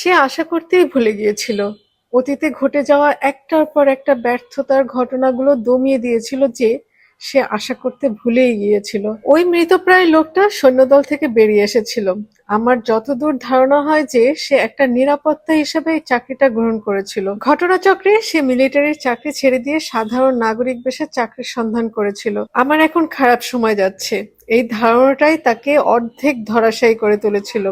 সে আশা করতেই ভুলে গিয়েছিল। অতীতে ঘটে যাওয়া একটার পর একটা ব্যর্থতার ঘটনাগুলো দমিয়ে দিয়েছিল যে সে আশা করতে ভুলেই গিয়েছিল। ওই মৃতপ্রায় লোকটা সৈন্যদল থেকে বেরিয়ে এসেছিল। আমার যতদূর ধারণা হয় যে সে একটা নিরাপত্তা হিসেবে এই চাকরিটা গ্রহণ করেছিল। ঘটনাচক্রে সে মিলিটারির চাকরি ছেড়ে দিয়ে সাধারণ নাগরিক বেশে চাকরির সন্ধান করেছিল। আমার এখন খারাপ সময় যাচ্ছে, এই ধারণাটাই তাকে অর্ধেক ধরাশায়ী করে তুলেছিল।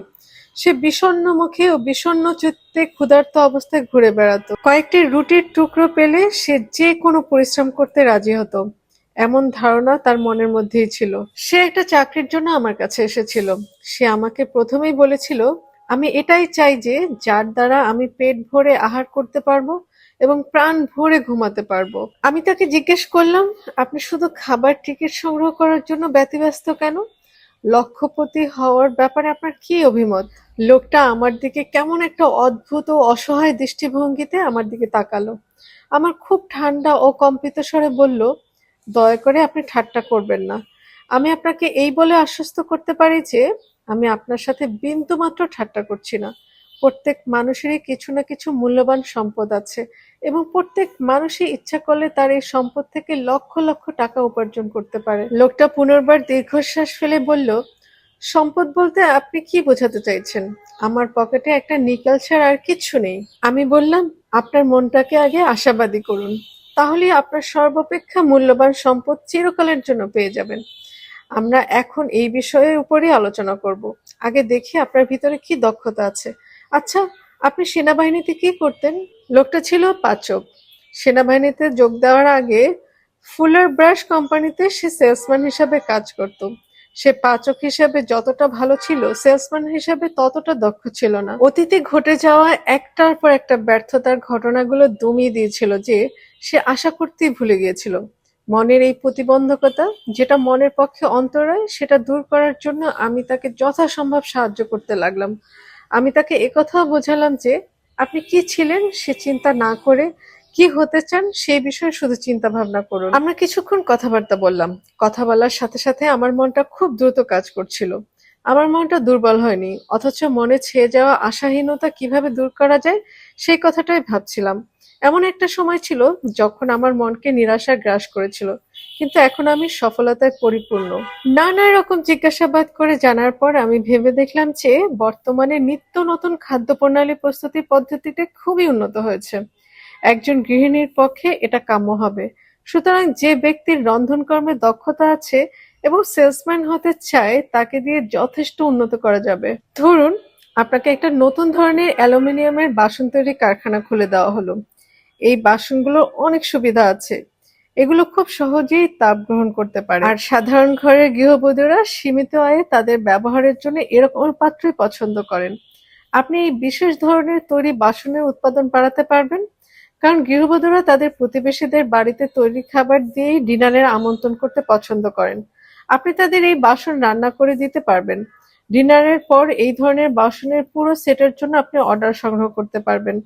সে বিষণ্ণ মুখে ও বিষণ্ণ চিত্তে ক্ষুধার্ত অবস্থায় ঘুরে বেড়াতো। কয়েকটি রুটির টুকরো পেলে সে যে কোনো পরিশ্রম করতে রাজি হতো, এমন ধারণা তার মনের মধ্যেই ছিল। সে একটা চাকরির জন্য আমার কাছে এসেছিল। সে আমাকে প্রথমেই বলেছিল, আমি এটাই চাই যে যার দ্বারা আমি পেট ভরে আহার করতে পারবো এবং প্রাণ ভরে ঘুমাতে পারবো। আমি তাকে জিজ্ঞেস করলাম, আপনি শুধু খাবার টিকিট সংগ্রহ করার জন্য ব্যতিব্যস্ত কেন? লক্ষপতি হওয়ার ব্যাপারে আপনার কি অভিমত? লোকটা আমার দিকে কেমন একটা অদ্ভুত ও অসহায় দৃষ্টিভঙ্গিতে আমার দিকে তাকালো। আমার খুব ঠান্ডা ও কম্পিত স্বরে বলল, দয়া করে আপনি ঠাট্টা করবেন না। আমি আপনাকে এই বলে আশ্বস্ত করতে পারি যে আমি আপনার সাথে বিন্দুমাত্র ঠাট্টা করছি না। প্রত্যেক মানুষেরই কিছু না কিছু মূল্যবান সম্পদ আছে এবং প্রত্যেক মানুষই ইচ্ছা করলে তার এই সম্পদ থেকে লক্ষ লক্ষ টাকা উপার্জন করতে পারে। লোকটা পুনর্বার দীর্ঘশ্বাস ফেলে বলল, সম্পদ বলতে আপনি কি বোঝাতে চাইছেন? আমার পকেটে একটা নিকেল ছাড়া আর কিচ্ছু নেই। আমি বললাম, আপনার মনটাকে আগে আশাবাদী করুন, তাহলেই আপনার সর্বাপেক্ষা মূল্যবান সম্পদ চিরকালের জন্য পেয়ে যাবেন। আমরা এখন এই বিষয়ের উপরই আলোচনা করব। আগে দেখি আপনার ভিতরে কি দক্ষতা আছে। আচ্ছা, আপনি সেনাবাহিনীতে কি করতেন? লোকটা ছিল পাচক। সেনাবাহিনীতে যোগ দেওয়ার আগে ফুলার ব্রাশ কোম্পানিতে সে সেলসম্যান হিসাবে কাজ করত। সে পাচক হিসেবে যতটা ভালো ছিল, সেলসম্যান হিসেবে ততটা দক্ষ ছিল না। অতীতে ঘটে যাওয়া একটার পর একটা ব্যর্থতার ঘটনাগুলো দমিয়ে দিয়েছিল যে সে আশা করতেই ভুলে গিয়েছিল। মনের এই প্রতিবন্ধকতা, যেটা মনের পক্ষে অন্তরায়, সেটা দূর করার জন্য আমি তাকে যথাসম্ভব সাহায্য করতে লাগলাম। আমি তাকে একথাও বোঝালাম যে আপনি কি ছিলেন সে চিন্তা না করে কি হতে চান সেই বিষয়ে শুধু চিন্তা ভাবনা করুন। আমরা কিছুক্ষণ কথাবার্তা বললাম। কথা বলার সাথে সাথে আমার মনটা খুব দ্রুত কাজ করছিল। আমার মনটা দুর্বল হয়নি, অথচ মনে ছেয়ে যাওয়া আশাহীনতা কিভাবে দূর করা যায় সেই কথাটাই ভাবছিলাম। এমন একটা সময় ছিল যখন আমার মনকে নিরাশা গ্রাস করেছিল, কিন্তু এখন আমি সফলতায় পরিপূর্ণ। নানা রকম জিজ্ঞাসাবাদ করে জানার পর আমি ভেবে দেখলাম যে বর্তমানে নিত্য নতুন খাদ্য প্রণালী প্রস্তুতি পদ্ধতিতে খুবই উন্নত হয়েছে। একজন গৃহিণীর পক্ষে এটা কাম্য হবে। সুতরাং যে ব্যক্তির রন্ধনকর্মে দক্ষতা আছে এবং সেলসম্যান হতে চায় তাকে দিয়ে যথেষ্ট উন্নত করা যাবে। ধরুন, আপনাকে একটা নতুন ধরনের অ্যালুমিনিয়ামের বাসন তৈরি কারখানা খুলে দেওয়া হলো। এই বাসনগুলোর অনেক সুবিধা আছে। এগুলো খুব সহজেই তাপ গ্রহণ করতে পারে, আর সাধারণ ঘরের গৃহবধূরা সীমিত আয়ে তাদের ব্যবহারের জন্য এরকম পাত্রই পছন্দ করেন। আপনি এই বিশেষ ধরনের তৈরি বাসনের উৎপাদন বাড়াতে পারবেন, কারণ গৃহবধূরা তাদের প্রতিবেশীদের বাড়িতে তৈরি খাবার দিয়েই ডিনারের আমন্ত্রণ করতে পছন্দ করেন। আপনি তাদের এই বাসন রান্না করে দিতে পারবেন। ডিনারের পর এই ধরনের বাসনের পুরো সেটের জন্য আপনি অর্ডার সংগ্রহ করতে পারবেন।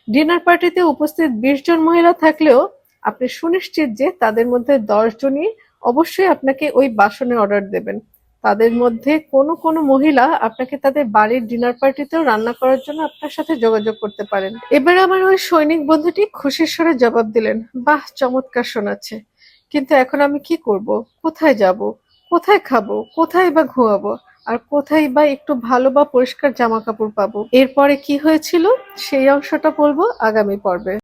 ডিনার পার্টিতে উপস্থিত ২০ জন মহিলা থাকলেও আপনি সুনিশ্চিত যে তাদের মধ্যে ১০ জনই অবশ্যই আপনাকে ওই বাসনের অর্ডার দেবেন। তাদের মধ্যে কোনো কোনো মহিলা আপনাকে তাদের বাড়ির ডিনার পার্টিতেও রান্না করার জন্য আপনার সাথে যোগাযোগ করতে পারেন। এবার আমার ওই সৈনিক বন্ধুটি খুশির স্বরে জবাব দিলেন, বাহ, চমৎকার শোনাচ্ছে। কিন্তু এখন আমি কি করব? কোথায় যাব? কোথায় খাবো? কোথায় বা ঘুমাবো? আর কোথায় বা একটু ভালো বা পরিষ্কার জামা কাপড় পাবো? এরপরে কি হয়েছিল সেই অংশটা বলবো আগামী পর্বে।